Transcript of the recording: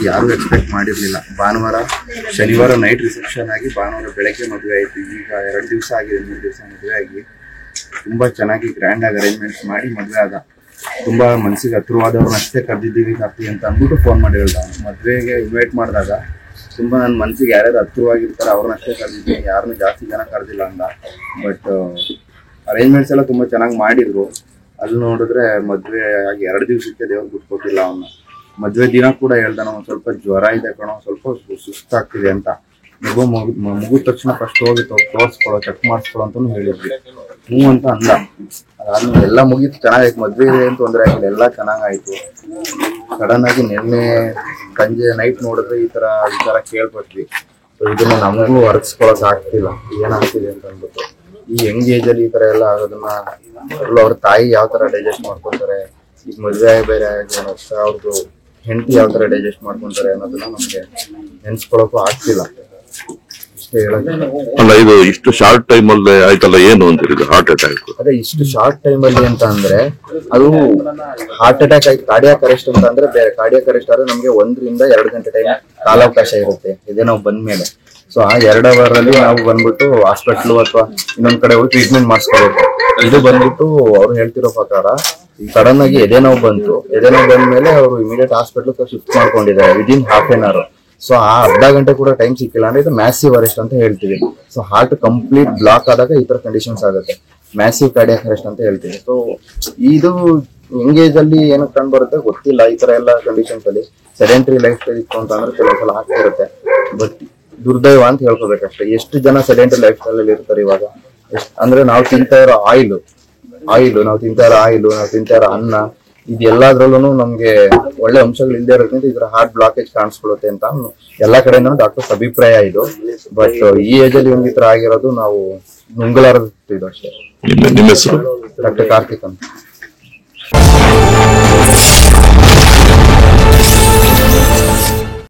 ಯಾರು ಎಕ್ಸ್ಪೆಕ್ಟ್ ಮಾಡಿರ್ಲಿಲ್ಲ. ಭಾನುವಾರ ಶನಿವಾರ ನೈಟ್ ರಿಸೆಪ್ಷನ್ ಆಗಿ ಭಾನುವಾರ ಬೆಳಗ್ಗೆ ಮದುವೆ ಆಯ್ತು. ಈಗ 2 ದಿವಸ ಆಗಿದೆ, 3 ದಿವಸ ಮದುವೆ ಆಗಿ ತುಂಬಾ ಚೆನ್ನಾಗಿ ಗ್ರ್ಯಾಂಡ್ ಆಗಿ ಅರೇಂಜ್ಮೆಂಟ್ಸ್ ಮಾಡಿ ಮದುವೆ ಆದ. ತುಂಬಾ ಮನಸ್ಸಿಗೆ ಹತ್ರವಾದವ್ರನ್ನ ಅಷ್ಟೇ ಕರೆದಿದ್ದೀವಿ ಕಾಪಿ ಅಂತ ಅಂದ್ಬಿಟ್ಟು ಫೋನ್ ಮಾಡಿ ಹೇಳ್ದ. ಮದುವೆಗೆ ಇನ್ವೈಟ್ ಮಾಡಿದಾಗ ತುಂಬಾ ನನ್ನ ಮನಸ್ಸಿಗೆ ಯಾರ್ಯಾರು ಹತ್ರವಾಗಿರ್ತಾರೆ ಅವ್ರನ್ನ ಅಷ್ಟೇ ಕರೆದಿದ್ದೀನಿ, ಯಾರನ್ನೂ ಜಾಸ್ತಿ ಜನ ಕರೆದಿಲ್ಲ ಅಂದ. ಬಟ್ ಅರೇಂಜ್ಮೆಂಟ್ಸ್ ಎಲ್ಲ ತುಂಬಾ ಚೆನ್ನಾಗಿ ಮಾಡಿದ್ರು. ಅಲ್ಲಿ ನೋಡಿದ್ರೆ ಮದುವೆ ಆಗಿ 2 ದಿವಸಕ್ಕೆ ದೇವ್ರು ಬಿಟ್ಕೊಟ್ಟಿಲ್ಲ ಅವನ್ನ. ಮದುವೆ ದಿನ ಕೂಡ ಹೇಳ್ದ, ನಾವು ಸ್ವಲ್ಪ ಜ್ವರ ಇದೆ ಕಣೋ, ಸ್ವಲ್ಪ ಸುಸ್ತಾಗ್ತಿದೆ ಅಂತ. ಮುಗಿದ ತಕ್ಷಣ ಫಸ್ಟ್ ಹೋಗಿ ತೋರಿಸ್ಕೊಳ್ಳೋ, ಚೆಕ್ ಮಾಡಿಸ್ಕೊಳ್ಳೋ ಅಂತಾನು ಹೇಳಿದ್ವಿ. ಹ್ಞೂ ಅಂತ ಅಂದ. ಅದಾದ್ಮೇಲೆ ಎಲ್ಲ ಮುಗೀತು, ಚೆನ್ನಾಗಾಯ್ತು. ಮದುವೆ ಏನು ತೊಂದರೆ ಆಗಿಲ್ಲ, ಎಲ್ಲ ಚೆನ್ನಾಗಾಯ್ತು. ಸಡನ್ ಆಗಿ ನಿನ್ನೆ ಸಂಜೆ ನೈಟ್ ನೋಡಿದ್ರೆ ಈ ತರ ಕೇಳ್ಪಟ್ವಿ. ಸೊ ಇದನ್ನ ನಮಗೂ ಅರ್ಸ್ಕೊಳಕ್ ಆಗ್ತಿಲ್ಲ, ಏನಾಗ್ತಿದೆ ಅಂತ ಅಂದ್ಬಿಟ್ಟು. ಈ ಯಂಗ್ ಏಜ್ ಅಲ್ಲಿ ಈ ತರ ಎಲ್ಲ ಆಗೋದನ್ನ ಅವ್ರ ತಾಯಿ ಯಾವ ತರ ಡೈಜೆಸ್ಟ್ ಮಾಡ್ಕೊಂತಾರೆ, ಈಗ ಮದುವೆ ಬೇರೆ ಅವ್ರದ್ದು ಹೆಂಡತಿ ಯಾವ ತರ ಡೈಜೆಸ್ಟ್ ಮಾಡ್ಕೊಂತಾರೆ ಅನ್ನೋದನ್ನ ನಮ್ಗೆ ನೆನ್ಸ್ಕೊಳಕ್ಕೂ ಆಗ್ತಿಲ್ಲ. ಇಷ್ಟೇ ಹೇಳೋದು. ಅಲ್ಲ, ಇದು ಇಷ್ಟು ಶಾರ್ಟ್ ಟೈಮ್ ಅಲ್ಲಿ ಆಯ್ತಲ್ಲ, ಏನು ಅಂತೀರಿ ಹಾರ್ಟ್ ಅಟ್ಯಾಕ್? ಅದೇ ಇಷ್ಟು ಶಾರ್ಟ್ ಟೈಮ್ ಅಲ್ಲಿ ಅಂತ ಅಂದ್ರೆ ಅದು ಹಾರ್ಟ್ ಅಟ್ಯಾಕ್ ಆಯ್ತು. ಕಾರ್ಡಿಯಾಕ್ ಅರೆಸ್ಟ್ ಅಂತ ಅಂದ್ರೆ ಬೇರೆ. ಕಾರ್ಡಿಯಾಕ್ ಅರೆಸ್ಟ್ ಆದ್ರೆ ನಮ್ಗೆ 1 ರಿಂದ 2 ಗಂಟೆ ಟೈಮ್ ಕಾಲಾವಕಾಶ ಇರುತ್ತೆ ಇದೇ ನಾವು ಬಂದ್ಮೇಲೆ. ಸೊ ಆ 2 ಅವರ್ ಅಲ್ಲಿ ನಾವು ಬಂದ್ಬಿಟ್ಟು ಹಾಸ್ಪಿಟ್ಲು ಅಥವಾ ಇನ್ನೊಂದ್ ಕಡೆ ಹೋಗಿ ಟ್ರೀಟ್ಮೆಂಟ್ ಮಾಡಿಸ್ಕೋಬೇಕು. ಇದು ಬಂದ್ಬಿಟ್ಟು ಅವ್ರು ಹೇಳ್ತಿರೋ ಪ್ರಕಾರ ಈ ಸಡನ್ ಆಗಿ ಎದೆ ನೋವು ಬಂತು. ಎದೆ ನೋವು ಬಂದ್ಮೇಲೆ ಅವರು ಇಮಿಡಿಯೇಟ್ ಹಾಸ್ಪಿಟ್ಲ್ ಶಿಫ್ಟ್ ಮಾಡ್ಕೊಂಡಿದ್ದಾರೆ within half an hour. So ಆ ಅರ್ಧ ಗಂಟೆ ಕೂಡ ಟೈಮ್ ಸಿಕ್ಕಿಲ್ಲ ಅಂದ್ರೆ ಇದು ಮ್ಯಾಸಿವ್ ಅರೆಸ್ಟ್ ಅಂತ ಹೇಳ್ತೀವಿ. ಸೊ ಹಾರ್ಟ್ ಕಂಪ್ಲೀಟ್ ಬ್ಲಾಕ್ ಆದಾಗ ಈ ತರ ಕಂಡೀಷನ್ಸ್ ಆಗುತ್ತೆ, ಮ್ಯಾಸಿವ್ ಕಾರ್ಡಿಯಾಕ್ ಅರೆಸ್ಟ್ ಅಂತ ಹೇಳ್ತೀವಿ. ಸೊ ಇದು ಎಂಗೇಜ್ ಅಲ್ಲಿ ಏನಕ್ಕೆ ಕಂಡು ಬರುತ್ತೆ ಗೊತ್ತಿಲ್ಲ. ಈ ತರ ಎಲ್ಲ ಕಂಡೀಷನ್ಸ್ ಅಲ್ಲಿ ಸೆಡೆಂಟರಿ ಲೈಫ್ ಸ್ಟೈಲ್ ಇತ್ತು ಅಂತ ಅಂದ್ರೆ ಕೆಲವೊಂದ್ಸಲ ಆಗ್ತಿರುತ್ತೆ. ಬಟ್ ದುರ್ದೈವ ಅಂತ ಹೇಳ್ಕೋಬೇಕಷ್ಟೇ. ಎಷ್ಟು ಜನ ಸೆಡೆಂಟರಿ ಲೈಫ್ ಸ್ಟೈಲ್ ಅಲ್ಲಿ ಇರ್ತಾರೆ ಇವಾಗ. ಅಂದ್ರೆ ನಾವು ತಿಂತಾ ಇರೋ ಆಯಿಲ್, ನಾವು ತಿಂತಾ ಇರೋ ಅನ್ನ, ಇದೆಲ್ಲದ್ರಲ್ಲೂ ನಮ್ಗೆ ಒಳ್ಳೆ ಅಂಶಗಳು ಇಲ್ಲದೆ ಇರೋದ್ರಿಂದ ಇದ್ರ ಹಾರ್ಟ್ ಬ್ಲಾಕೇಜ್ ಕಾಣಿಸ್ಕೊಳ್ಳುತ್ತೆ ಅಂತ ಎಲ್ಲಾ ಕಡೆನೂ ಡಾಕ್ಟರ್ಸ್ ಅಭಿಪ್ರಾಯ ಇದು. ಬಟ್ ಈ ಏಜ್ ಅಲ್ಲಿ ಈ ತರ ಆಗಿರೋದು ನಾವು ನುಂಗಲಾರದು ಇದು ಅಷ್ಟೇ. ನಿಮ್ಮ ಹೆಸರು? ಡಾಕ್ಟರ್ ಕಾರ್ತಿಕ್ ಅಂತ.